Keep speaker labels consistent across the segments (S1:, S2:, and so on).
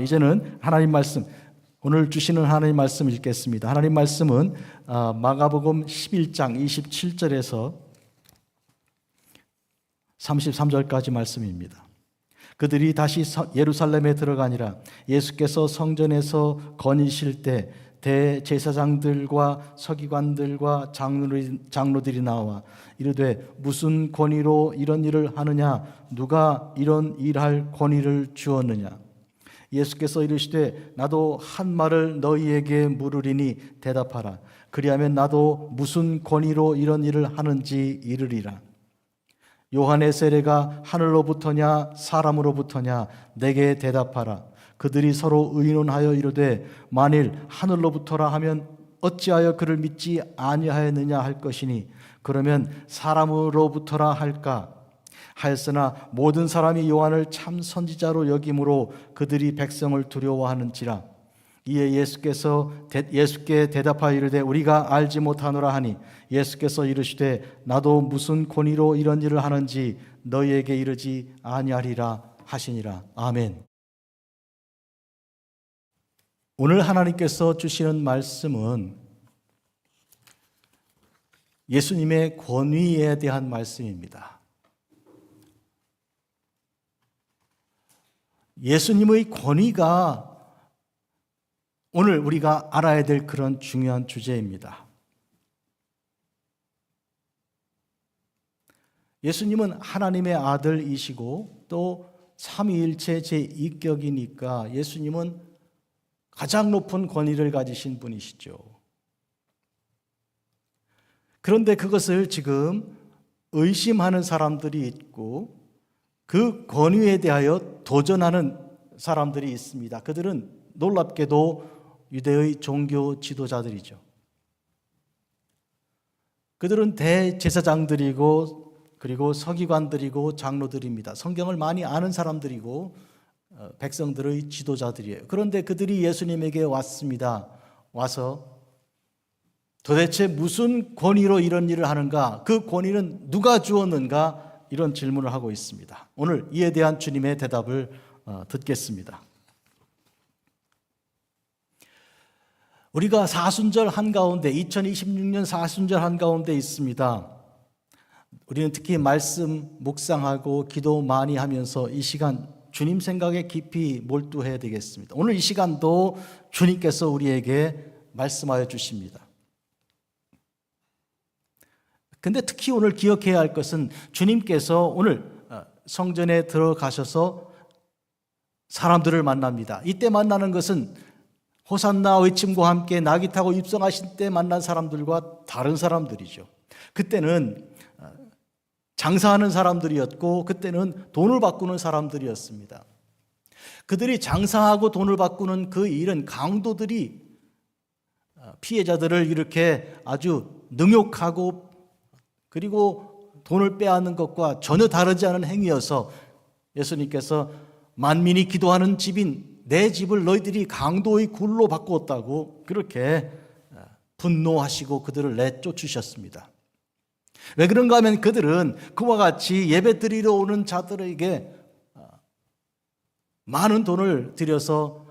S1: 이제는 하나님 말씀, 오늘 주시는 하나님 말씀 읽겠습니다. 하나님 말씀은 마가복음 11장 27절에서 33절까지 말씀입니다. 그들이 다시 예루살렘에 들어가니라. 예수께서 성전에서 거니실 때 대제사장들과 서기관들과 장로들이 나와 이르되 무슨 권위로 이런 일을 하느냐? 누가 이런 일할 권위를 주었느냐? 예수께서 이르시되 나도 한 말을 너희에게 물으리니 대답하라. 그리하면 나도 무슨 권위로 이런 일을 하는지 이르리라. 요한의 세례가 하늘로부터냐 사람으로부터냐? 내게 대답하라. 그들이 서로 의논하여 이르되 만일 하늘로부터라 하면 어찌하여 그를 믿지 아니하였느냐 할 것이니 그러면 사람으로부터라 할까 하였으나 모든 사람이 요한을 참 선지자로 여김으로 그들이 백성을 두려워하는지라. 이에 예수께 대답하여 이르되 우리가 알지 못하노라 하니 예수께서 이르시되 나도 무슨 권위로 이런 일을 하는지 너희에게 이르지 아니하리라 하시니라. 아멘. 오늘 하나님께서 주시는 말씀은 예수님의 권위에 대한 말씀입니다. 예수님의 권위가 오늘 우리가 알아야 될 그런 중요한 주제입니다. 예수님은 하나님의 아들이시고 또 삼위일체 제2격이니까 예수님은 가장 높은 권위를 가지신 분이시죠. 그런데 그것을 지금 의심하는 사람들이 있고 그 권위에 대하여 도전하는 사람들이 있습니다. 그들은 놀랍게도 유대의 종교 지도자들이죠. 그들은 대제사장들이고 그리고 서기관들이고 장로들입니다. 성경을 많이 아는 사람들이고 백성들의 지도자들이에요. 그런데 그들이 예수님에게 왔습니다. 와서 도대체 무슨 권위로 이런 일을 하는가? 그 권위는 누가 주었는가? 이런 질문을 하고 있습니다. 오늘 이에 대한 주님의 대답을 듣겠습니다. 우리가 사순절 한가운데 2026년 사순절 한가운데 있습니다. 우리는 특히 말씀 묵상하고 기도 많이 하면서 이 시간 주님 생각에 깊이 몰두해야 되겠습니다. 오늘 이 시간도 주님께서 우리에게 말씀하여 주십니다. 근데 특히 오늘 기억해야 할 것은 주님께서 오늘 성전에 들어가셔서 사람들을 만납니다. 이때 만나는 것은 호산나 외침과 함께 나귀 타고 입성하신 때 만난 사람들과 다른 사람들이죠. 그때는 장사하는 사람들이었고 그때는 돈을 바꾸는 사람들이었습니다. 그들이 장사하고 돈을 바꾸는 그 일은 강도들이 피해자들을 이렇게 아주 능욕하고 그리고 돈을 빼앗는 것과 전혀 다르지 않은 행위여서 예수님께서 만민이 기도하는 집인 내 집을 너희들이 강도의 굴로 바꾸었다고 그렇게 분노하시고 그들을 내쫓으셨습니다. 왜 그런가 하면 그들은 그와 같이 예배 드리러 오는 자들에게 많은 돈을 들여서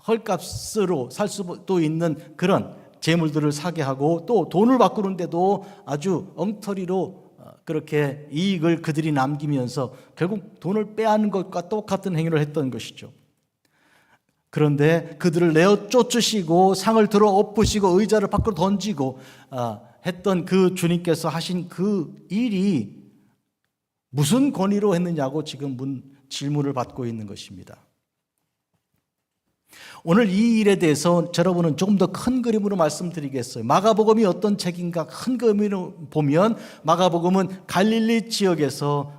S1: 헐값으로 살 수도 있는 그런 재물들을 사게 하고 또 돈을 바꾸는데도 아주 엉터리로 그렇게 이익을 그들이 남기면서 결국 돈을 빼앗는 것과 똑같은 행위를 했던 것이죠. 그런데 그들을 내어 쫓으시고 상을 들어 엎으시고 의자를 밖으로 던지고 했던 그 주님께서 하신 그 일이 무슨 권위로 했느냐고 지금 질문을 받고 있는 것입니다. 오늘 이 일에 대해서 여러분은 조금 더 큰 그림으로 말씀드리겠어요. 마가복음이 어떤 책인가 큰 그림으로 보면 마가복음은 갈릴리 지역에서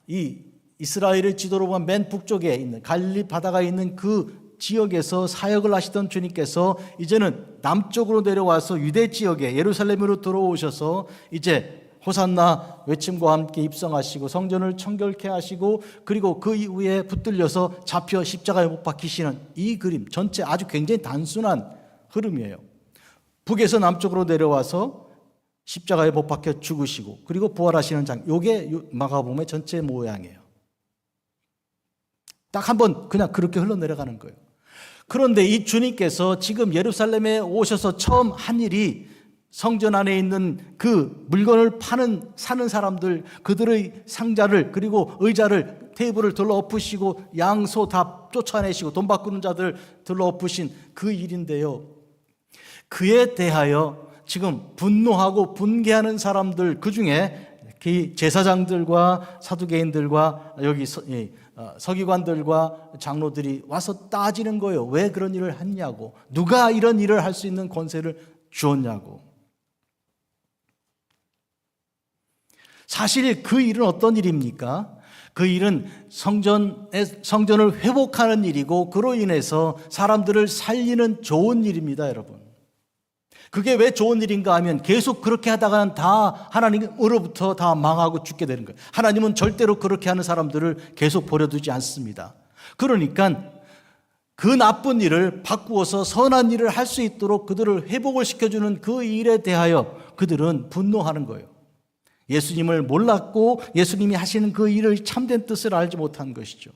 S1: 이 이스라엘의 지도로 보면 맨 북쪽에 있는 갈릴리 바다가 있는 그 지역에서 사역을 하시던 주님께서 이제는 남쪽으로 내려와서 유대 지역에 예루살렘으로 들어오셔서 이제 호산나 외침과 함께 입성하시고 성전을 청결케 하시고 그리고 그 이후에 붙들려서 잡혀 십자가에 못 박히시는 이 그림 전체 아주 굉장히 단순한 흐름이에요. 북에서 남쪽으로 내려와서 십자가에 못 박혀 죽으시고 그리고 부활하시는 장, 이게 마가복음의 전체 모양이에요. 딱 한 번 그냥 그렇게 흘러내려가는 거예요. 그런데 이 주님께서 지금 예루살렘에 오셔서 처음 한 일이 성전 안에 있는 그 물건을 사는 사람들, 그들의 상자를, 그리고 의자를, 테이블을 들러엎으시고 양소 다 쫓아내시고 돈 바꾸는 자들 들러엎으신 그 일인데요. 그에 대하여 지금 분노하고 분개하는 사람들, 그 중에 제사장들과 사두개인들과 여기 서기관들과 장로들이 와서 따지는 거예요. 왜 그런 일을 했냐고, 누가 이런 일을 할 수 있는 권세를 주었냐고. 사실 그 일은 어떤 일입니까? 그 일은 성전을 회복하는 일이고, 그로 인해서 사람들을 살리는 좋은 일입니다, 여러분. 그게 왜 좋은 일인가 하면 계속 그렇게 하다가는 다 하나님으로부터 다 망하고 죽게 되는 거예요. 하나님은 절대로 그렇게 하는 사람들을 계속 버려두지 않습니다. 그러니까 그 나쁜 일을 바꾸어서 선한 일을 할 수 있도록 그들을 회복을 시켜주는 그 일에 대하여 그들은 분노하는 거예요. 예수님을 몰랐고 예수님이 하시는 그 일의 참된 뜻을 알지 못한 것이죠.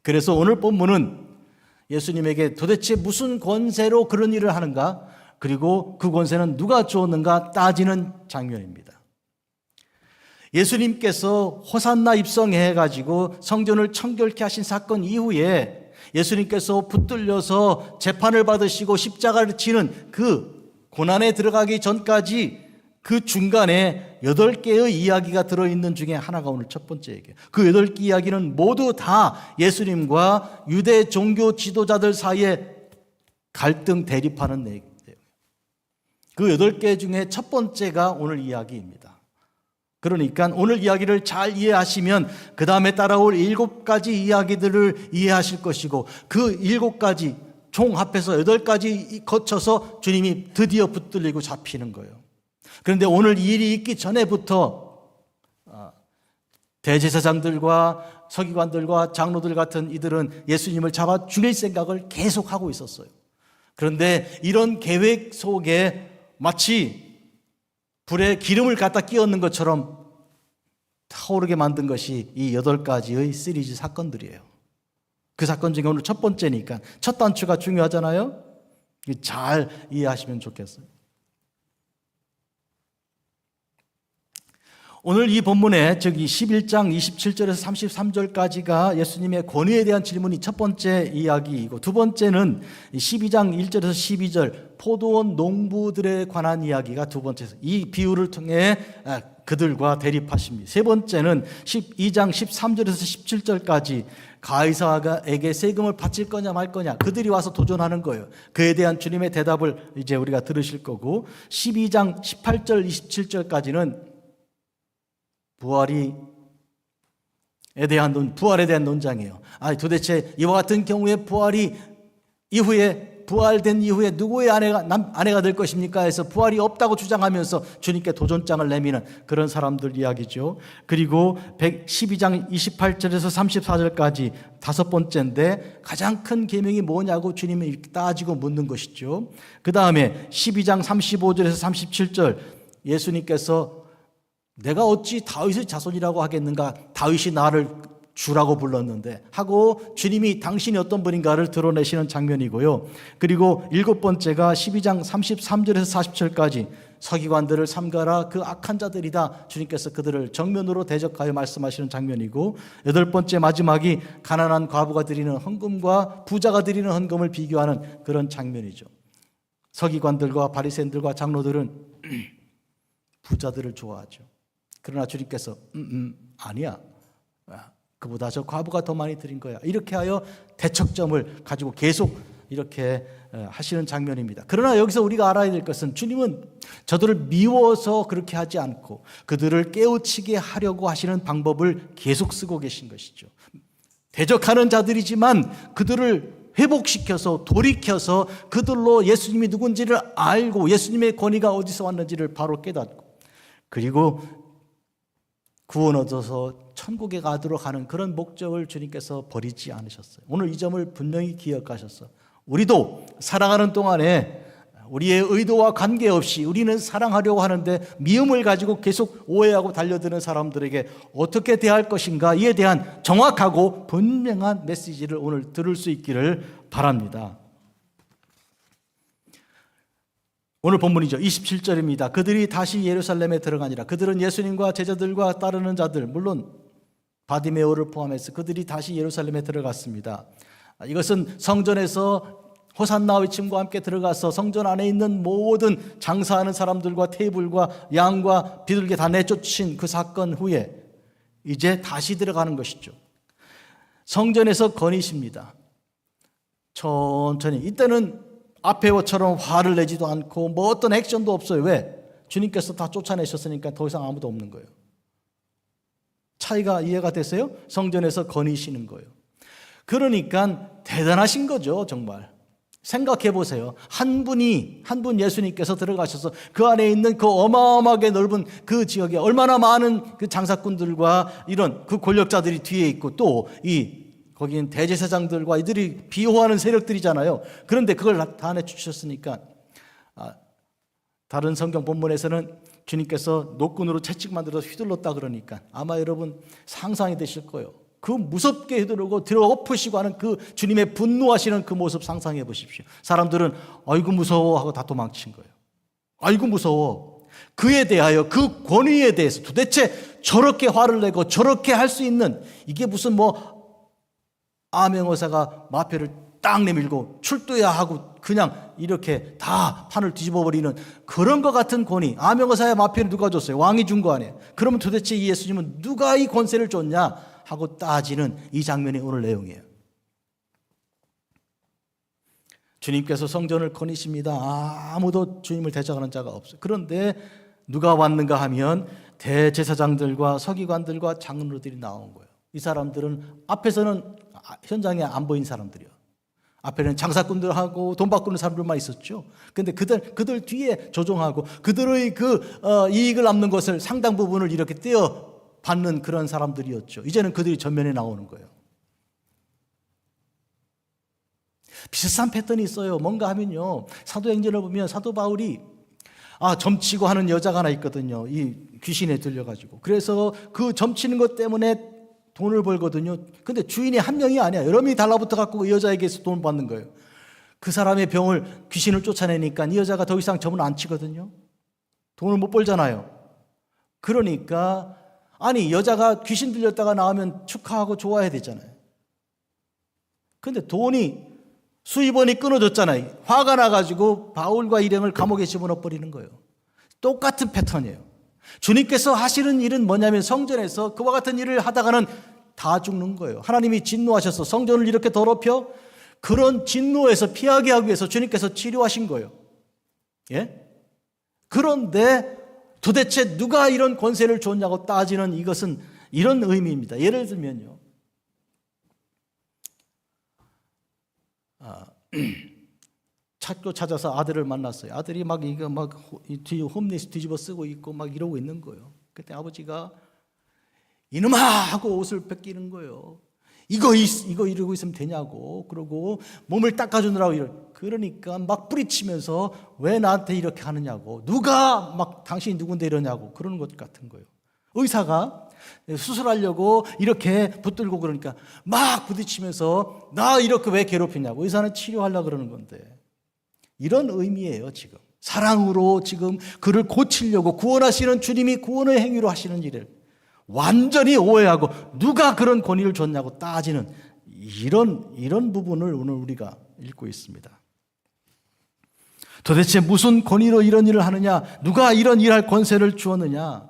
S1: 그래서 오늘 본문은 예수님에게 도대체 무슨 권세로 그런 일을 하는가, 그리고 그 권세는 누가 주었는가 따지는 장면입니다. 예수님께서 호산나 입성해가지고 성전을 청결케 하신 사건 이후에 예수님께서 붙들려서 재판을 받으시고 십자가를 치는 그 고난에 들어가기 전까지 그 중간에 8개의 이야기가 들어있는 중에 하나가 오늘 첫 번째 얘기예요. 그 8개 이야기는 모두 다 예수님과 유대 종교 지도자들 사이에 갈등, 대립하는 내용이에요. 그 8개 중에 첫 번째가 오늘 이야기입니다. 그러니까 오늘 이야기를 잘 이해하시면 그 다음에 따라올 7가지 이야기들을 이해하실 것이고, 그 7가지 총 합해서 8가지 거쳐서 주님이 드디어 붙들리고 잡히는 거예요. 그런데 오늘 이 일이 있기 전에부터 대제사장들과 서기관들과 장로들 같은 이들은 예수님을 잡아 죽일 생각을 계속하고 있었어요. 그런데 이런 계획 속에 마치 불에 기름을 갖다 끼얹는 것처럼 타오르게 만든 것이 이 8가지의 시리즈 사건들이에요. 그 사건 중에 오늘 첫 번째니까 첫 단추가 중요하잖아요. 잘 이해하시면 좋겠어요. 오늘 이 본문에 즉 11장 27절에서 33절까지가 예수님의 권위에 대한 질문이 첫 번째 이야기이고, 두 번째는 12장 1절에서 12절 포도원 농부들에 관한 이야기가 두 번째, 이 비유를 통해 그들과 대립하십니다. 세 번째는 12장 13절에서 17절까지 가이사에게 세금을 바칠 거냐 말 거냐, 그들이 와서 도전하는 거예요. 그에 대한 주님의 대답을 이제 우리가 들으실 거고, 12장 18절 27절까지는 부활에 대한 논장이에요. 도대체 이와 같은 경우에 부활된 이후에 누구의 아내가 될 것입니까? 해서 부활이 없다고 주장하면서 주님께 도전장을 내미는 그런 사람들 이야기죠. 그리고 12장 28절에서 34절까지 다섯 번째인데, 가장 큰 계명이 뭐냐고 주님이 따지고 묻는 것이죠. 그 다음에 12장 35절에서 37절 예수님께서 내가 어찌 다윗의 자손이라고 하겠는가, 다윗이 나를 주라고 불렀는데 하고 주님이 당신이 어떤 분인가를 드러내시는 장면이고요. 그리고 일곱 번째가 12장 33절에서 40절까지 서기관들을 삼가라, 그 악한 자들이다, 주님께서 그들을 정면으로 대적하여 말씀하시는 장면이고, 여덟 번째 마지막이 가난한 과부가 드리는 헌금과 부자가 드리는 헌금을 비교하는 그런 장면이죠. 서기관들과 바리새인들과 장로들은 부자들을 좋아하죠. 그러나 주님께서 아니야, 그보다 저 과부가 더 많이 드린 거야, 이렇게 하여 대척점을 가지고 계속 이렇게 하시는 장면입니다. 그러나 여기서 우리가 알아야 될 것은 주님은 저들을 미워서 그렇게 하지 않고 그들을 깨우치게 하려고 하시는 방법을 계속 쓰고 계신 것이죠. 대적하는 자들이지만 그들을 회복시켜서 돌이켜서 그들로 예수님이 누군지를 알고 예수님의 권위가 어디서 왔는지를 바로 깨닫고, 그리고 구원 얻어서 천국에 가도록 하는 그런 목적을 주님께서 버리지 않으셨어요. 오늘 이 점을 분명히 기억하셔서 우리도 살아가는 동안에 우리의 의도와 관계없이 우리는 사랑하려고 하는데 미움을 가지고 계속 오해하고 달려드는 사람들에게 어떻게 대할 것인가, 이에 대한 정확하고 분명한 메시지를 오늘 들을 수 있기를 바랍니다. 오늘 본문이죠. 27절입니다. 그들이 다시 예루살렘에 들어가니라. 그들은 예수님과 제자들과 따르는 자들, 물론 바디메오를 포함해서 그들이 다시 예루살렘에 들어갔습니다. 이것은 성전에서 호산나 외침과 함께 들어가서 성전 안에 있는 모든 장사하는 사람들과 테이블과 양과 비둘기 다 내쫓은 그 사건 후에 이제 다시 들어가는 것이죠. 성전에서 거니십니다. 천천히. 이때는 앞에처럼 화를 내지도 않고 뭐 어떤 액션도 없어요. 왜? 주님께서 다 쫓아내셨으니까 더 이상 아무도 없는 거예요. 차이가 이해가 되세요? 성전에서 거니시는 거예요. 그러니까 대단하신 거죠, 정말. 생각해 보세요. 한 분 예수님께서 들어가셔서 그 안에 있는 그 어마어마하게 넓은 그 지역에 얼마나 많은 그 장사꾼들과 이런 그 권력자들이 뒤에 있고 또 거기는 대제사장들과 이들이 비호하는 세력들이잖아요. 그런데 그걸 다 내쫓으셨으니까 다른 성경 본문에서는 주님께서 노끈으로 채찍 만들어서 휘둘렀다 그러니까 아마 여러분 상상이 되실 거예요. 그 무섭게 휘두르고 들어엎으시고 하는 그 주님의 분노하시는 그 모습 상상해 보십시오. 사람들은 아이고 무서워 하고 다 도망친 거예요. 아이고 무서워. 그에 대하여 그 권위에 대해서 도대체 저렇게 화를 내고 저렇게 할 수 있는 이게 무슨 암행어사가 마패를 딱 내밀고 출두해야 하고 그냥 이렇게 다 판을 뒤집어 버리는 그런 것 같은 권위. 암행어사의 마패를 누가 줬어요? 왕이 준 거 아니에요? 그러면 도대체 이 예수님은 누가 이 권세를 줬냐 하고 따지는 이 장면이 오늘 내용이에요. 주님께서 성전을 거니십니다. 아무도 주님을 대적하는 자가 없어요. 그런데 누가 왔는가 하면 대제사장들과 서기관들과 장로들이 나온 거예요. 이 사람들은 앞에서는 현장에 안 보인 사람들이요. 앞에는 장사꾼들하고 돈 바꾸는 사람들만 있었죠. 그런데 그들 뒤에 조종하고 그들의 이익을 남는 것을 상당 부분을 이렇게 떼어 받는 그런 사람들이었죠. 이제는 그들이 전면에 나오는 거예요. 비슷한 패턴이 있어요. 뭔가 하면요. 사도행전을 보면 사도 바울이 점치고 하는 여자가 하나 있거든요. 이 귀신에 들려가지고. 그래서 그 점치는 것 때문에 돈을 벌거든요. 근데 주인이 한 명이 아니야. 여러 명이 달라붙어 갖고 그 여자에게서 돈을 받는 거예요. 그 사람의 병을 귀신을 쫓아내니까 이 여자가 더 이상 점을 안 치거든요. 돈을 못 벌잖아요. 그러니까 여자가 귀신 들렸다가 나오면 축하하고 좋아해야 되잖아요. 근데 돈이 수입원이 끊어졌잖아요. 화가 나가지고 바울과 일행을 감옥에 집어넣어 버리는 거예요. 똑같은 패턴이에요. 주님께서 하시는 일은 뭐냐면 성전에서 그와 같은 일을 하다가는 다 죽는 거예요. 하나님이 진노하셔서 성전을 이렇게 더럽혀 그런 진노에서 피하게 하기 위해서 주님께서 치료하신 거예요. 예? 그런데 도대체 누가 이런 권세를 줬냐고 따지는 이것은 이런 의미입니다. 예를 들면요. 찾고 찾아서 아들을 만났어요. 아들이 뒤에 홈리스 뒤집어 쓰고 있고 막 이러고 있는 거예요. 그때 아버지가 이놈아 하고 옷을 벗기는 거예요. 이거 이러고 있으면 되냐고. 그러고 몸을 닦아주느라고 그러니까 막 뿌리치면서 왜 나한테 이렇게 하느냐고. 누가 당신이 누군데 이러냐고. 그러는 것 같은 거예요. 의사가 수술하려고 이렇게 붙들고 그러니까 막 부딪히면서 나 이렇게 왜 괴롭히냐고. 의사는 치료하려고 그러는 건데. 이런 의미예요, 지금. 사랑으로 지금 그를 고치려고 구원하시는 주님이 구원의 행위로 하시는 일을 완전히 오해하고 누가 그런 권위를 줬냐고 따지는 이런 부분을 오늘 우리가 읽고 있습니다. 도대체 무슨 권위로 이런 일을 하느냐? 누가 이런 일할 권세를 주었느냐?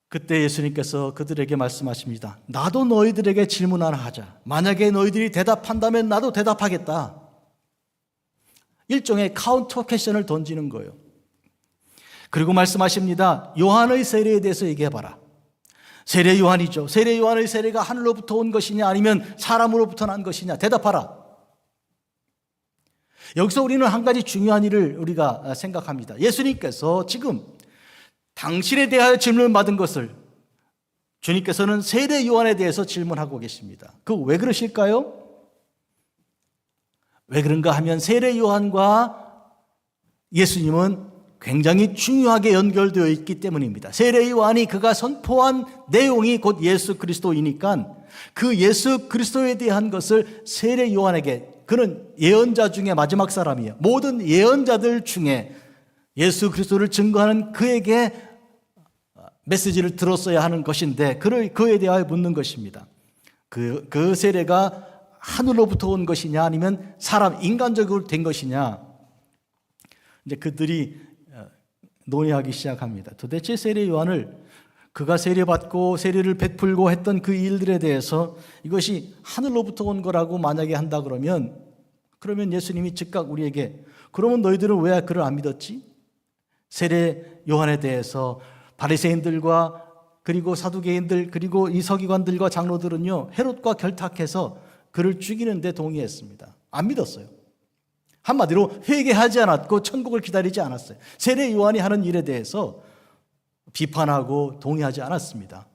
S1: 그때 예수님께서 그들에게 말씀하십니다. 나도 너희들에게 질문 하나 하자. 만약에 너희들이 대답한다면 나도 대답하겠다. 일종의 카운터 퀘션을 던지는 거예요. 그리고 말씀하십니다. 요한의 세례에 대해서 얘기해봐라. 세례 요한이죠. 세례 요한의 세례가 하늘로부터 온 것이냐 아니면 사람으로부터 난 것이냐 대답하라. 여기서 우리는 한 가지 중요한 일을 우리가 생각합니다. 예수님께서 지금 당신에 대하여 질문을 받은 것을 주님께서는 세례 요한에 대해서 질문하고 계십니다. 그 왜 그러실까요? 왜 그런가 하면 세례 요한과 예수님은 굉장히 중요하게 연결되어 있기 때문입니다. 세례 요한이 그가 선포한 내용이 곧 예수 그리스도이니까 그 예수 그리스도에 대한 것을 세례 요한에게, 그는 예언자 중에 마지막 사람이에요. 모든 예언자들 중에 예수 그리스도를 증거하는 그에게 메시지를 들었어야 하는 것인데 그에 대하여 묻는 것입니다. 그 세례가 하늘로부터 온 것이냐 아니면 인간적으로 된 것이냐. 이제 그들이 논의하기 시작합니다. 도대체 세례 요한을 그가 세례받고 세례를 베풀고 했던 그 일들에 대해서 이것이 하늘로부터 온 거라고 만약에 한다 그러면 예수님이 즉각 우리에게 그러면 너희들은 왜 그를 안 믿었지? 세례 요한에 대해서 바리새인들과 그리고 사두개인들 그리고 이 서기관들과 장로들은요 헤롯과 결탁해서 그를 죽이는데 동의했습니다. 안 믿었어요. 한마디로 회개하지 않았고 천국을 기다리지 않았어요. 세례 요한이 하는 일에 대해서 비판하고 동의하지 않았습니다.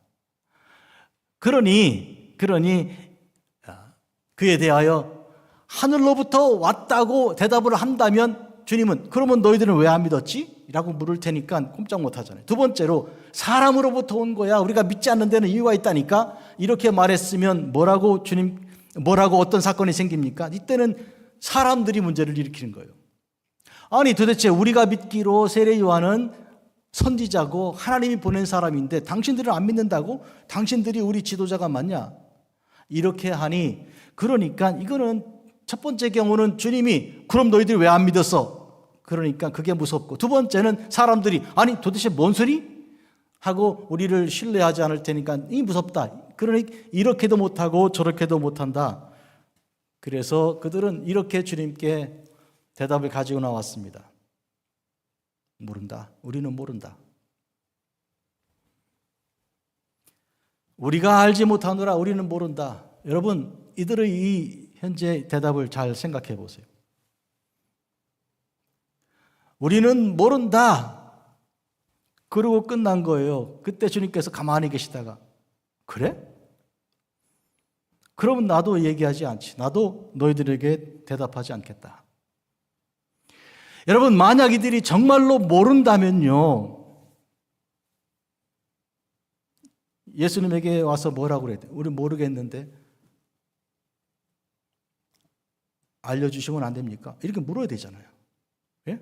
S1: 그러니 그에 대하여 하늘로부터 왔다고 대답을 한다면 주님은 그러면 너희들은 왜 안 믿었지? 라고 물을 테니까 꼼짝 못 하잖아요. 두 번째로 사람으로부터 온 거야. 우리가 믿지 않는 데는 이유가 있다니까. 이렇게 말했으면 뭐라고 어떤 사건이 생깁니까? 이때는 사람들이 문제를 일으키는 거예요. 아니 도대체 우리가 믿기로 세례 요한은 선지자고 하나님이 보낸 사람인데 당신들은 안 믿는다고? 당신들이 우리 지도자가 맞냐? 이렇게 하니 그러니까 이거는 첫 번째 경우는 주님이 그럼 너희들이 왜 안 믿었어? 그러니까 그게 무섭고 두 번째는 사람들이 아니 도대체 뭔 소리? 하고 우리를 신뢰하지 않을 테니까 이 무섭다. 그러니 이렇게도 못하고 저렇게도 못한다. 그래서 그들은 이렇게 주님께 대답을 가지고 나왔습니다. 모른다. 우리는 모른다. 우리가 알지 못하노라. 우리는 모른다. 여러분, 이들의 이 현재 대답을 잘 생각해 보세요. 우리는 모른다. 그러고 끝난 거예요. 그때 주님께서 가만히 계시다가 그래? 그러면 나도 얘기하지 않지. 나도 너희들에게 대답하지 않겠다. 여러분, 만약 이들이 정말로 모른다면요, 예수님에게 와서 뭐라고 그래야 돼? 우리 모르겠는데 알려주시면 안 됩니까? 이렇게 물어야 되잖아요. 예?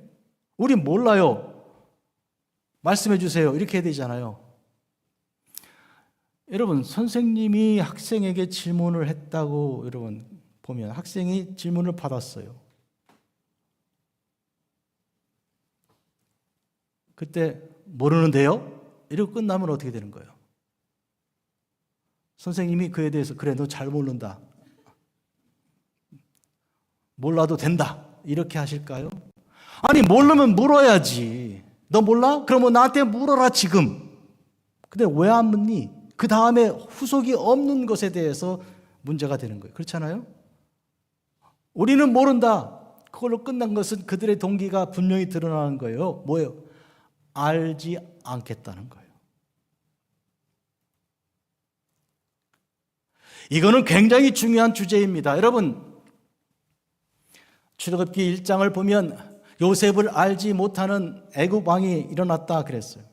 S1: 우리 몰라요. 말씀해 주세요. 이렇게 해야 되잖아요. 여러분, 선생님이 학생에게 질문을 했다고 여러분 보면 학생이 질문을 받았어요. 그때 모르는데요? 이러고 끝나면 어떻게 되는 거예요? 선생님이 그에 대해서 그래 너 잘 모른다. 몰라도 된다. 이렇게 하실까요? 아니 모르면 물어야지. 너 몰라? 그러면 나한테 물어라 지금. 근데 왜 안 묻니? 그 다음에 후속이 없는 것에 대해서 문제가 되는 거예요. 그렇잖아요? 우리는 모른다. 그걸로 끝난 것은 그들의 동기가 분명히 드러나는 거예요. 뭐예요? 알지 않겠다는 거예요. 이거는 굉장히 중요한 주제입니다. 여러분, 출애굽기 1장을 보면 요셉을 알지 못하는 애굽 왕이 일어났다 그랬어요.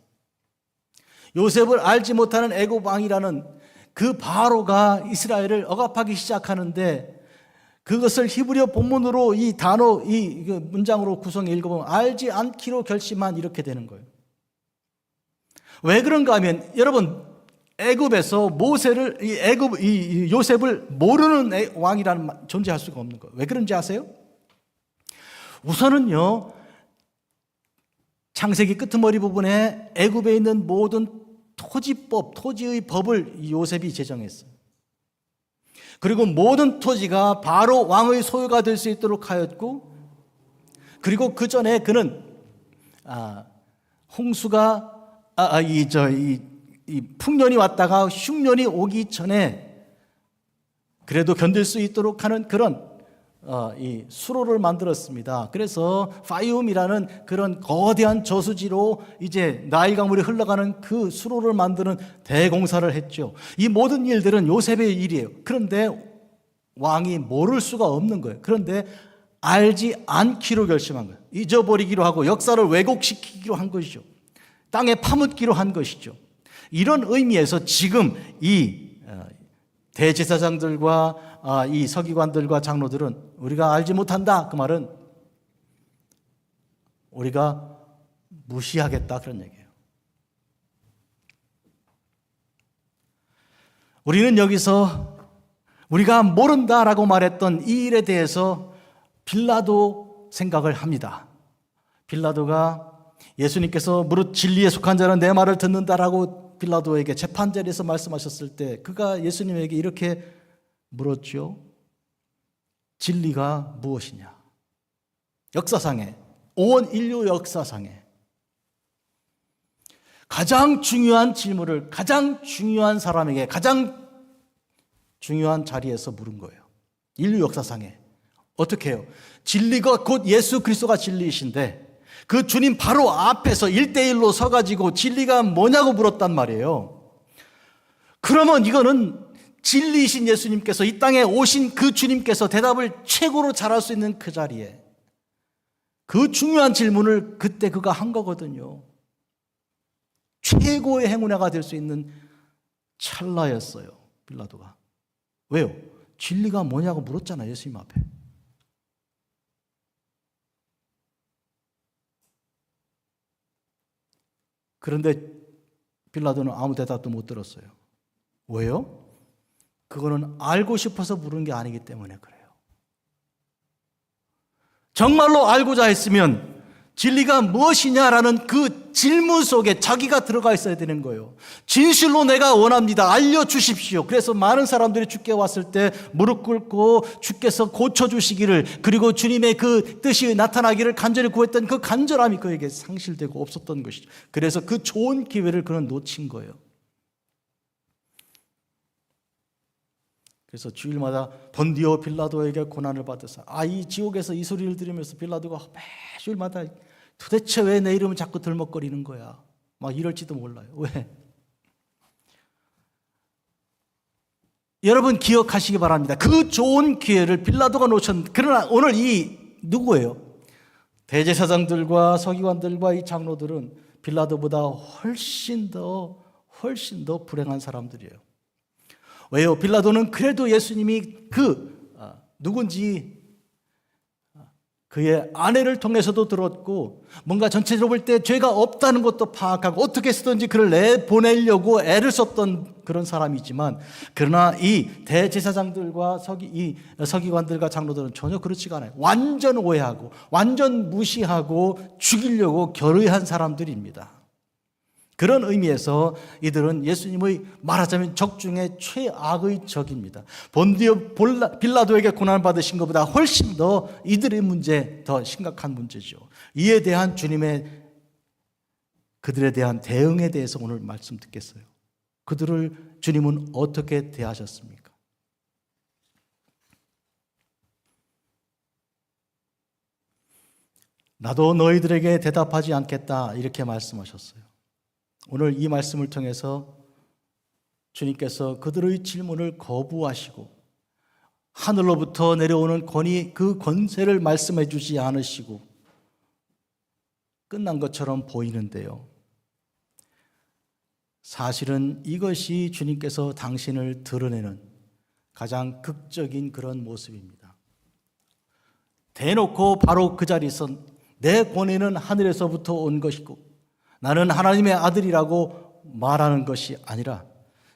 S1: 요셉을 알지 못하는 애굽 왕이라는 그 바로가 이스라엘을 억압하기 시작하는데 그것을 히브리어 본문으로 이 단어, 이 문장으로 구성해 읽어보면 알지 않기로 결심한 이렇게 되는 거예요. 왜 그런가 하면 여러분 애굽에서 요셉을 모르는 왕이라는 존재할 수가 없는 거예요. 왜 그런지 아세요? 우선은요, 창세기 끄트머리 부분에 애굽에 있는 모든 토지의 법을 요셉이 제정했어요. 그리고 모든 토지가 바로 왕의 소유가 될 수 있도록 하였고, 그리고 그 전에 그는 홍수가 이 풍년이 왔다가 흉년이 오기 전에 그래도 견딜 수 있도록 하는 그런 이 수로를 만들었습니다. 그래서 파이움이라는 그런 거대한 저수지로 이제 나일 강물이 흘러가는 그 수로를 만드는 대공사를 했죠. 이 모든 일들은 요셉의 일이에요. 그런데 왕이 모를 수가 없는 거예요. 그런데 알지 않기로 결심한 거예요. 잊어버리기로 하고 역사를 왜곡시키기로 한 것이죠. 땅에 파묻기로 한 것이죠. 이런 의미에서 지금 이 대제사장들과 이 서기관들과 장로들은 우리가 알지 못한다, 그 말은 우리가 무시하겠다, 그런 얘기예요. 우리는 여기서 우리가 모른다라고 말했던 이 일에 대해서 빌라도 생각을 합니다. 빌라도가 예수님께서 무릇 진리에 속한 자는 내 말을 듣는다라고 빌라도에게 재판자리에서 말씀하셨을 때 그가 예수님에게 이렇게 물었죠. 진리가 무엇이냐? 역사상에, 온 인류 역사상에 가장 중요한 질문을 가장 중요한 사람에게 가장 중요한 자리에서 물은 거예요. 인류 역사상에. 어떻게 해요? 진리가 곧 예수 그리스도가 진리이신데 그 주님 바로 앞에서 1대1로 서가지고 진리가 뭐냐고 물었단 말이에요. 그러면 이거는 진리이신 예수님께서 이 땅에 오신 그 주님께서 대답을 최고로 잘할 수 있는 그 자리에 그 중요한 질문을 그때 그가 한 거거든요. 최고의 행운아가 될 수 있는 찰나였어요, 빌라도가. 왜요? 진리가 뭐냐고 물었잖아요, 예수님 앞에. 그런데 빌라도는 아무 대답도 못 들었어요. 왜요? 그거는 알고 싶어서 물은 게 아니기 때문에 그래요. 정말로 알고자 했으면 진리가 무엇이냐라는 그 질문 속에 자기가 들어가 있어야 되는 거예요. 진실로 내가 원합니다. 알려주십시오. 그래서 많은 사람들이 주께 왔을 때 무릎 꿇고 주께서 고쳐주시기를, 그리고 주님의 그 뜻이 나타나기를 간절히 구했던 그 간절함이 그에게 상실되고 없었던 것이죠. 그래서 그 좋은 기회를 그는 놓친 거예요. 그래서 주일마다 본디오 빌라도에게 고난을 받으사, 이 지옥에서 이 소리를 들으면서 빌라도가 매주일마다 도대체 왜 내 이름을 자꾸 들먹거리는 거야? 막 이럴지도 몰라요. 왜? 여러분 기억하시기 바랍니다. 그 좋은 기회를 빌라도가 놓쳤는데, 그러나 오늘 이 누구예요? 대제사장들과 서기관들과 이 장로들은 빌라도보다 훨씬 더 불행한 사람들이에요. 왜요? 빌라도는 그래도 예수님이 누군지 그의 아내를 통해서도 들었고, 뭔가 전체적으로 볼 때 죄가 없다는 것도 파악하고 어떻게 해서든지 그를 내보내려고 애를 썼던 그런 사람이지만, 그러나 이 대제사장들과 서기관들과 장로들은 전혀 그렇지가 않아요. 완전 오해하고 완전 무시하고 죽이려고 결의한 사람들입니다. 그런 의미에서 이들은 예수님의 말하자면 적 중에 최악의 적입니다. 본디오 빌라도에게 고난을 받으신 것보다 훨씬 더 이들의 문제, 더 심각한 문제죠. 이에 대한 그들에 대한 대응에 대해서 오늘 말씀 듣겠어요. 그들을 주님은 어떻게 대하셨습니까? 나도 너희들에게 대답하지 않겠다, 이렇게 말씀하셨어요. 오늘 이 말씀을 통해서 주님께서 그들의 질문을 거부하시고 하늘로부터 내려오는 권위, 그 권세를 말씀해 주지 않으시고 끝난 것처럼 보이는데요. 사실은 이것이 주님께서 당신을 드러내는 가장 극적인 그런 모습입니다. 대놓고 바로 그 자리에서 내 권위는 하늘에서부터 온 것이고 나는 하나님의 아들이라고 말하는 것이 아니라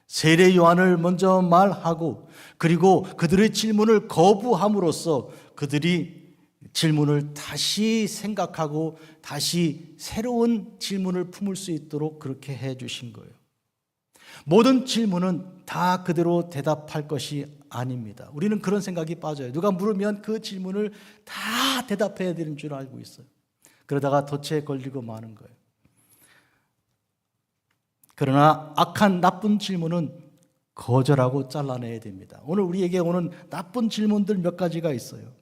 S1: 세례 요한을 먼저 말하고, 그리고 그들의 질문을 거부함으로써 그들이 질문을 다시 생각하고 다시 새로운 질문을 품을 수 있도록 그렇게 해 주신 거예요. 모든 질문은 다 그대로 대답할 것이 아닙니다. 우리는 그런 생각이 빠져요. 누가 물으면 그 질문을 다 대답해야 되는 줄 알고 있어요. 그러다가 덫에 걸리고 마는 거예요. 그러나 악한 나쁜 질문은 거절하고 잘라내야 됩니다. 오늘 우리에게 오는 나쁜 질문들 몇 가지가 있어요.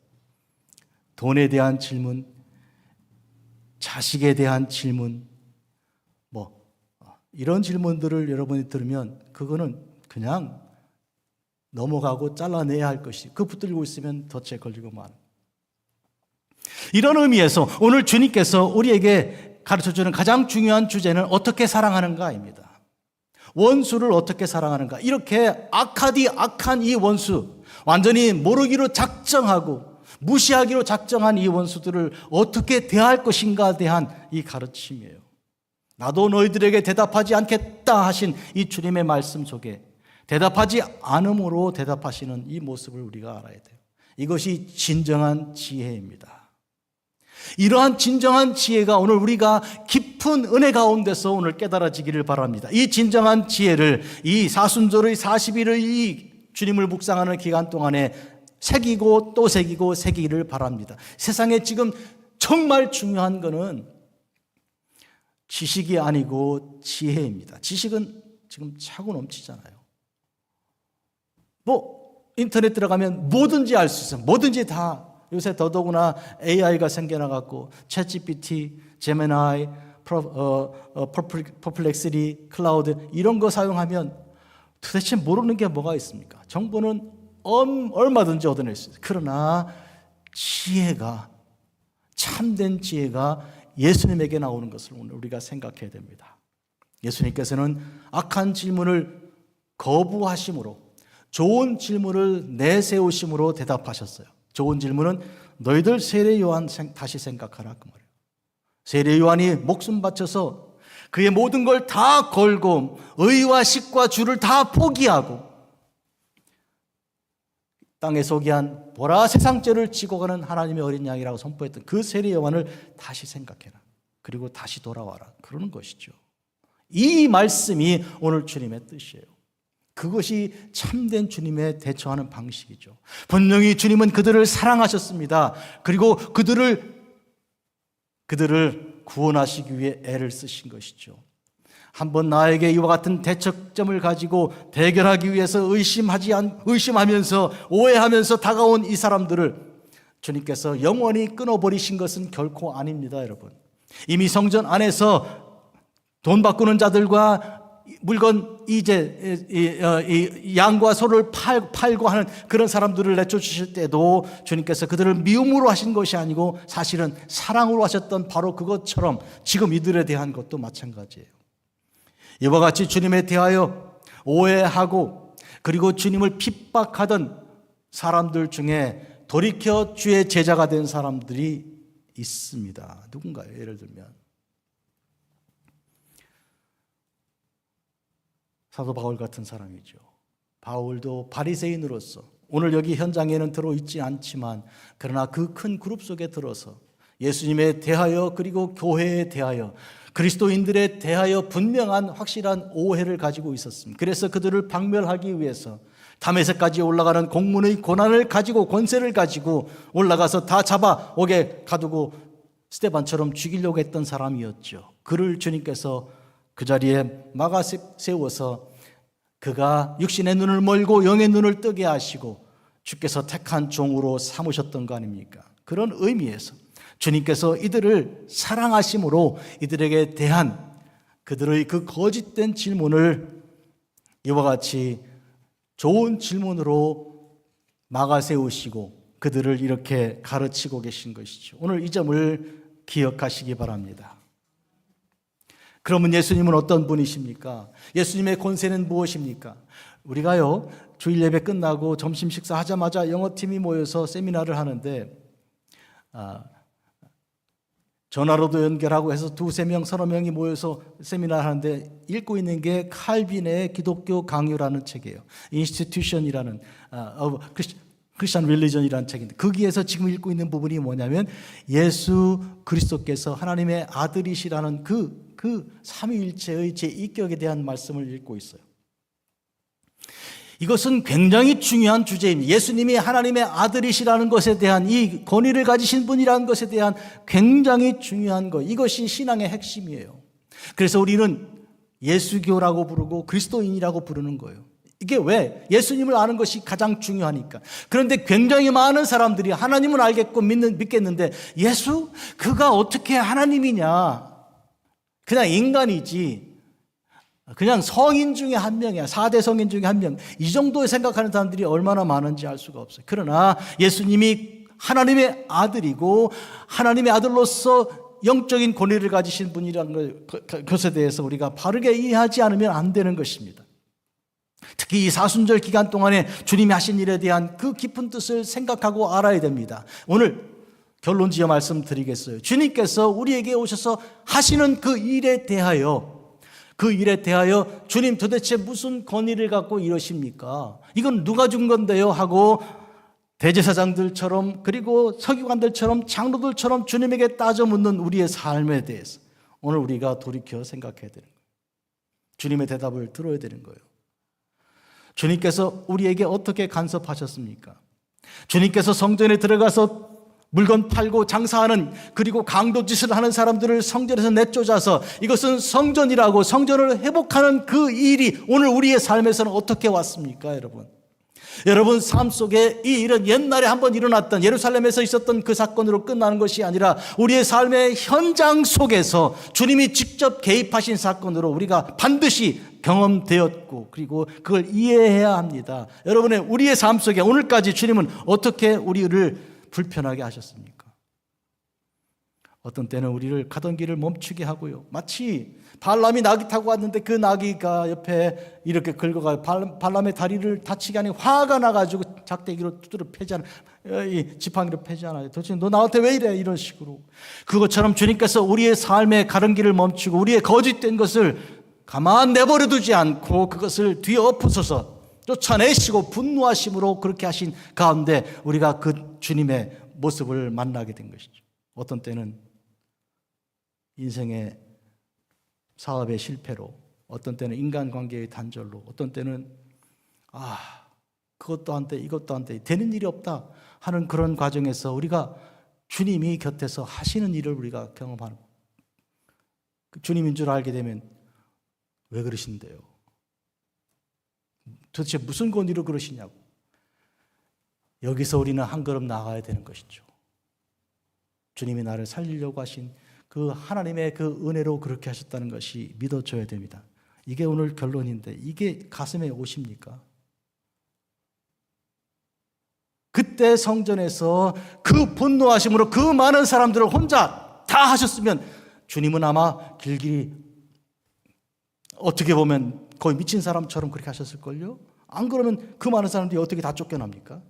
S1: 돈에 대한 질문, 자식에 대한 질문, 이런 질문들을 여러분이 들으면 그거는 그냥 넘어가고 잘라내야 할 것이, 그 붙들고 있으면 덫에 걸리고 만. 이런 의미에서 오늘 주님께서 우리에게 가르쳐주는 가장 중요한 주제는 어떻게 사랑하는가입니다. 원수를 어떻게 사랑하는가. 이렇게 악한 이 원수, 완전히 모르기로 작정하고 무시하기로 작정한 이 원수들을 어떻게 대할 것인가에 대한 이 가르침이에요. 나도 너희들에게 대답하지 않겠다 하신 이 주님의 말씀 속에 대답하지 않음으로 대답하시는 이 모습을 우리가 알아야 돼요. 이것이 진정한 지혜입니다. 이러한 진정한 지혜가 오늘 우리가 깊은 은혜 가운데서 오늘 깨달아지기를 바랍니다. 이 진정한 지혜를 이 사순절의 40일의 이 주님을 묵상하는 기간 동안에 새기고 또 새기고 새기기를 바랍니다. 세상에 지금 정말 중요한 것은 지식이 아니고 지혜입니다. 지식은 지금 차고 넘치잖아요. 인터넷 들어가면 뭐든지 알 수 있어요. 뭐든지 다. 요새 더더구나 AI가 생겨나갖고 챗GPT, 제미나이, 퍼플렉시티, 클라우드 이런 거 사용하면 도대체 모르는 게 뭐가 있습니까? 정보는 얼마든지 얻어낼 수 있어요. 그러나 지혜가, 참된 지혜가 예수님에게 나오는 것을 오늘 우리가 생각해야 됩니다. 예수님께서는 악한 질문을 거부하심으로 좋은 질문을 내세우심으로 대답하셨어요. 좋은 질문은 너희들 세례 요한 다시 생각하라 그 말이에요. 세례 요한이 목숨 바쳐서 그의 모든 걸 다 걸고 의와 식과 주를 다 포기하고 땅에 소개한 보라 세상 죄를 지고 가는 하나님의 어린 양이라고 선포했던 그 세례 요한을 다시 생각해라. 그리고 다시 돌아와라. 그러는 것이죠. 이 말씀이 오늘 주님의 뜻이에요. 그것이 참된 주님의 대처하는 방식이죠. 분명히 주님은 그들을 사랑하셨습니다. 그리고 그들을 구원하시기 위해 애를 쓰신 것이죠. 한번 나에게 이와 같은 대척점을 가지고 대결하기 위해서 의심하면서 오해하면서 다가온 이 사람들을 주님께서 영원히 끊어버리신 것은 결코 아닙니다, 여러분. 이미 성전 안에서 돈 바꾸는 자들과 물건 양과 소를 팔고 하는 그런 사람들을 내쫓으실 때도 주님께서 그들을 미움으로 하신 것이 아니고 사실은 사랑으로 하셨던 바로 그것처럼 지금 이들에 대한 것도 마찬가지예요. 이와 같이 주님에 대하여 오해하고 그리고 주님을 핍박하던 사람들 중에 돌이켜 주의 제자가 된 사람들이 있습니다. 누군가요? 예를 들면 사도 바울 같은 사람이죠. 바울도 바리새인으로서 오늘 여기 현장에는 들어있지 않지만 그러나 그 큰 그룹 속에 들어서 예수님에 대하여 그리고 교회에 대하여 그리스도인들에 대하여 분명한 확실한 오해를 가지고 있었습니다. 그래서 그들을 박멸하기 위해서 다메섹까지 올라가는 공문의 권한을 가지고 권세를 가지고 올라가서 다 잡아 옥에 가두고 스데반처럼 죽이려고 했던 사람이었죠. 그를 주님께서 그 자리에 막아 세워서 그가 육신의 눈을 멀고 영의 눈을 뜨게 하시고 주께서 택한 종으로 삼으셨던 거 아닙니까? 그런 의미에서 주님께서 이들을 사랑하심으로 이들에게 대한 그들의 그 거짓된 질문을 이와 같이 좋은 질문으로 막아 세우시고 그들을 이렇게 가르치고 계신 것이죠. 오늘 이 점을 기억하시기 바랍니다. 그러면 예수님은 어떤 분이십니까? 예수님의 권세는 무엇입니까? 우리가요, 주일 예배 끝나고 점심 식사하자마자 영어팀이 모여서 세미나를 하는데 전화로도 연결하고 해서 2-3명, 30명이 모여서 세미나를 하는데 읽고 있는 게 칼빈의 기독교 강요라는 책이에요. Institution이라는 Christian Religion이라는 책인데 거기에서 지금 읽고 있는 부분이 뭐냐면 예수 그리스도께서 하나님의 아들이시라는 그 삼위일체의 제2격에 대한 말씀을 읽고 있어요. 이것은 굉장히 중요한 주제입니다. 예수님이 하나님의 아들이시라는 것에 대한 이 권위를 가지신 분이라는 것에 대한 굉장히 중요한 것, 이것이 신앙의 핵심이에요. 그래서 우리는 예수교라고 부르고 그리스도인이라고 부르는 거예요. 이게 왜? 예수님을 아는 것이 가장 중요하니까. 그런데 굉장히 많은 사람들이 하나님은 알겠고 믿겠는데 예수? 그가 어떻게 하나님이냐? 그냥 인간이지. 그냥 성인 중에 한 명이야. 4대 성인 중에 한 명. 이 정도에 생각하는 사람들이 얼마나 많은지 알 수가 없어요. 그러나 예수님이 하나님의 아들이고 하나님의 아들로서 영적인 권위를 가지신 분이라는 것에 대해서 우리가 바르게 이해하지 않으면 안 되는 것입니다. 특히 이 사순절 기간 동안에 주님이 하신 일에 대한 그 깊은 뜻을 생각하고 알아야 됩니다. 오늘 결론 지어 말씀드리겠어요. 주님께서 우리에게 오셔서 하시는 그 일에 대하여 주님 도대체 무슨 권위를 갖고 이러십니까? 이건 누가 준 건데요? 하고 대제사장들처럼 그리고 서기관들처럼 장로들처럼 주님에게 따져 묻는 우리의 삶에 대해서 오늘 우리가 돌이켜 생각해야 되는 거예요. 주님의 대답을 들어야 되는 거예요. 주님께서 우리에게 어떻게 간섭하셨습니까? 주님께서 성전에 들어가서 물건 팔고 장사하는 그리고 강도짓을 하는 사람들을 성전에서 내쫓아서 이것은 성전이라고 성전을 회복하는 그 일이 오늘 우리의 삶에서는 어떻게 왔습니까, 여러분? 여러분 삶 속에 이 일은 옛날에 한번 일어났던 예루살렘에서 있었던 그 사건으로 끝나는 것이 아니라 우리의 삶의 현장 속에서 주님이 직접 개입하신 사건으로 우리가 반드시 경험되었고 그리고 그걸 이해해야 합니다. 여러분의 우리의 삶 속에 오늘까지 주님은 어떻게 우리를 불편하게 하셨습니까? 어떤 때는 우리를 가던 길을 멈추게 하고요. 마치 발람이 나귀 타고 왔는데 그 나귀가 옆에 이렇게 긁어가요. 발람의 다리를 다치게 하니 화가 나가지고 작대기로 두드려 패잖아요. 이 지팡이로 패잖아요. 도대체 너 나한테 왜 이래? 이런 식으로. 그것처럼 주님께서 우리의 삶의 가는 길을 멈추고 우리의 거짓된 것을 가만 내버려 두지 않고 그것을 뒤엎으셔서 쫓아내시고 분노하심으로 그렇게 하신 가운데 우리가 그 주님의 모습을 만나게 된 것이죠. 어떤 때는 인생의 사업의 실패로, 어떤 때는 인간관계의 단절로, 어떤 때는 그것도 한때 이것도 한때 되는 일이 없다 하는 그런 과정에서 우리가 주님이 곁에서 하시는 일을 우리가 경험하는 거예요. 주님인 줄 알게 되면 왜 그러신대요? 도대체 무슨 권위로 그러시냐고. 여기서 우리는 한 걸음 나가야 되는 것이죠. 주님이 나를 살리려고 하신 그 하나님의 그 은혜로 그렇게 하셨다는 것이 믿어져야 됩니다. 이게 오늘 결론인데 이게 가슴에 오십니까? 그때 성전에서 그 분노하심으로 그 많은 사람들을 혼자 다 하셨으면 주님은 아마 길길이 어떻게 보면 거의 미친 사람처럼 그렇게 하셨을걸요? 안 그러면 그 많은 사람들이 어떻게 다 쫓겨납니까?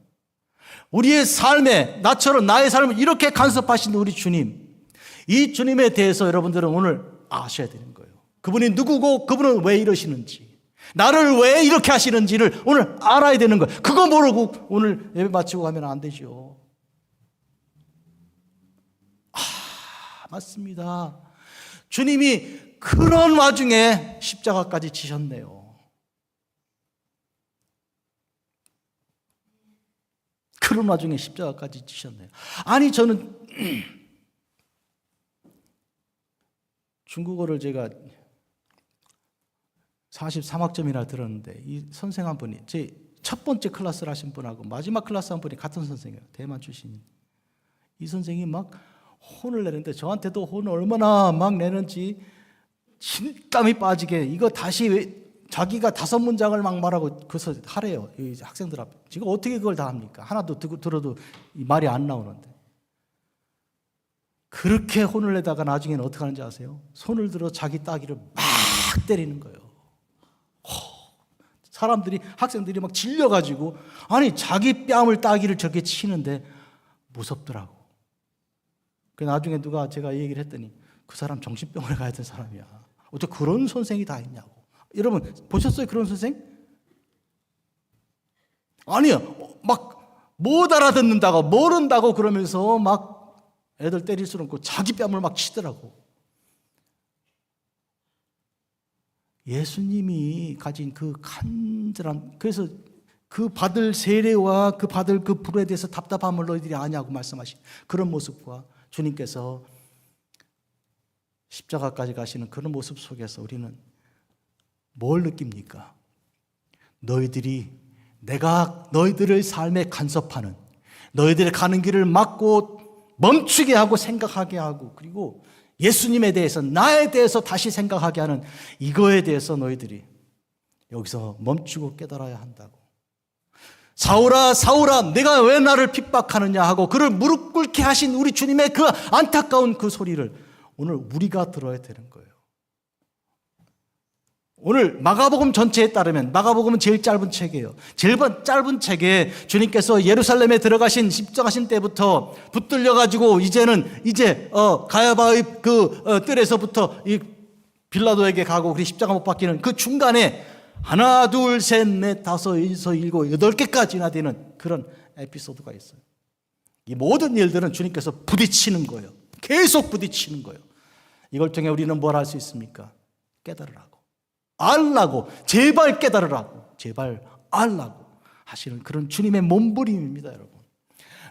S1: 우리의 삶에 나처럼 나의 삶을 이렇게 간섭하신 우리 주님, 이 주님에 대해서 여러분들은 오늘 아셔야 되는 거예요. 그분이 누구고 그분은 왜 이러시는지, 나를 왜 이렇게 하시는지를 오늘 알아야 되는 거예요. 그거 모르고 오늘 예배 마치고 가면 안 되죠. 맞습니다. 주님이 그런 와중에 십자가까지 지셨네요. 그런 와중에 십자가까지 지셨네요. 아니 저는 중국어를 제가 43학점이나 들었는데 이 선생 한 분이 제 첫 번째 클래스를 하신 분하고 마지막 클래스 한 분이 같은 선생이에요. 대만 출신인. 이 선생이 막 혼을 내는데 저한테도 혼을 얼마나 막 내는지 진땀이 빠지게 이거 다시 자기가 5문장을 막 말하고 그래서 하래요. 이 학생들 앞에. 지금 어떻게 그걸 다 합니까? 하나도 들어도 말이 안 나오는데. 그렇게 혼을 내다가 나중에는 어떻게 하는지 아세요? 손을 들어 자기 따귀를 막 때리는 거예요. 사람들이, 학생들이 막 질려가지고 아니 자기 뺨을 따귀를 저렇게 치는데 무섭더라고. 그 나중에 누가 제가 이 얘기를 했더니 그 사람 정신병원에 가야 될 사람이야. 어떻게 그런 선생이 다 있냐고. 여러분 보셨어요? 그런 선생? 아니요. 막 못 알아듣는다고 모른다고 그러면서 막 애들 때릴 수는 없고 자기 뺨을 막 치더라고. 예수님이 가진 그 간절한, 그래서 그 받을 세례와 그 받을 그 불에 대해서 답답함을 너희들이 아냐고 말씀하신 그런 모습과 주님께서 십자가까지 가시는 그런 모습 속에서 우리는 뭘 느낍니까? 내가 너희들의 삶에 간섭하는, 너희들의 가는 길을 막고 멈추게 하고 생각하게 하고, 그리고 예수님에 대해서, 나에 대해서 다시 생각하게 하는 이거에 대해서 너희들이 여기서 멈추고 깨달아야 한다고. 사울아 사울아 내가 왜 나를 핍박하느냐 하고 그를 무릎 꿇게 하신 우리 주님의 그 안타까운 그 소리를 오늘 우리가 들어야 되는 거예요. 오늘 마가복음 전체에 따르면 마가복음은 제일 짧은 책이에요. 제일 짧은 책에 주님께서 예루살렘에 들어가신 십자가신 때부터 붙들려 가지고 이제 가야바의 뜰에서부터 이 빌라도에게 가고 그 십자가 못 박히는 그 중간에 하나 둘 셋 넷 다섯 여섯 일곱 여덟 개까지나 되는 그런 에피소드가 있어요. 이 모든 일들은 주님께서 부딪히는 거예요. 계속 부딪히는 거예요. 이걸 통해 우리는 뭘 할 수 있습니까? 깨달으라고, 알라고, 제발 깨달으라고, 제발 알라고 하시는 그런 주님의 몸부림입니다. 여러분,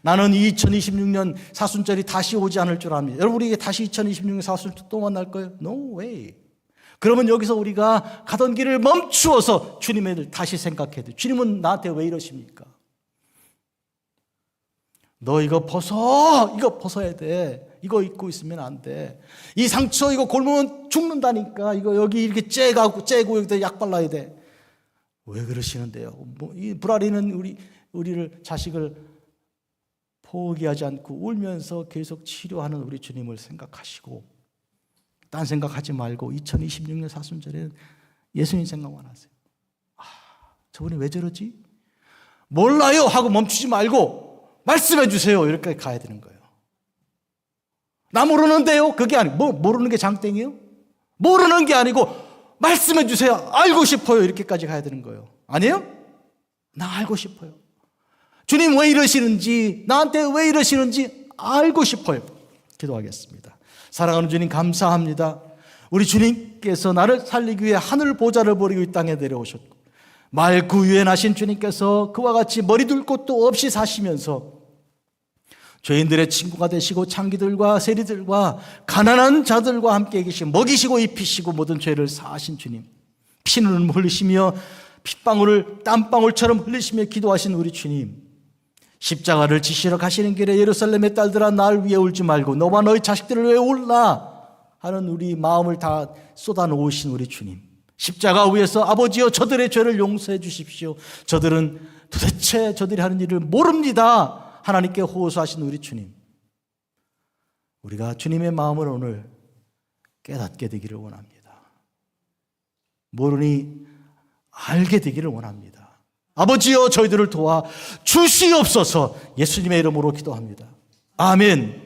S1: 나는 2026년 사순절이 다시 오지 않을 줄 압니다. 여러분, 우리에게 다시 2026년 사순절 또 만날 거예요? No way. 그러면 여기서 우리가 가던 길을 멈추어서 주님의 일 다시 생각해야 돼요. 주님은 나한테 왜 이러십니까? 너 이거 벗어야 돼. 이거 입고 있으면 안 돼. 이 상처 이거 골무면 죽는다니까. 이거 여기 이렇게 째고 여기다 약 발라야 돼. 왜 그러시는데요? 이 불알이는 우리를 자식을 포기하지 않고 울면서 계속 치료하는 우리 주님을 생각하시고 딴 생각하지 말고 2026년 사순절에는 예수님 생각만 하세요. 저분이 왜 저러지? 몰라요 하고 멈추지 말고 말씀해 주세요. 이렇게 가야 되는 거예요. 나 모르는데요? 그게 아니고 모르는 게 장땡이에요? 모르는 게 아니고 말씀해 주세요. 알고 싶어요. 이렇게까지 가야 되는 거예요. 아니에요? 나 알고 싶어요. 주님 왜 이러시는지, 나한테 왜 이러시는지 알고 싶어요. 기도하겠습니다. 사랑하는 주님 감사합니다. 우리 주님께서 나를 살리기 위해 하늘 보좌를 버리고 이 땅에 내려오셨고 말 그 위에 나신 주님께서 그와 같이 머리 둘 곳도 없이 사시면서 죄인들의 친구가 되시고 창기들과 세리들과 가난한 자들과 함께 계시고 먹이시고 입히시고 모든 죄를 사하신 주님, 피눈을 흘리시며 핏방울을 땀방울처럼 흘리시며 기도하신 우리 주님, 십자가를 지시러 가시는 길에 예루살렘의 딸들아 날 위해 울지 말고 너와 너희 자식들을 왜 울라 하는 우리 마음을 다 쏟아놓으신 우리 주님, 십자가 위에서 아버지여 저들의 죄를 용서해 주십시오. 저들은 도대체 저들이 하는 일을 모릅니다. 하나님께 호소하신 우리 주님, 우리가 주님의 마음을 오늘 깨닫게 되기를 원합니다. 모르니 알게 되기를 원합니다. 아버지여 저희들을 도와 주시옵소서. 예수님의 이름으로 기도합니다. 아멘.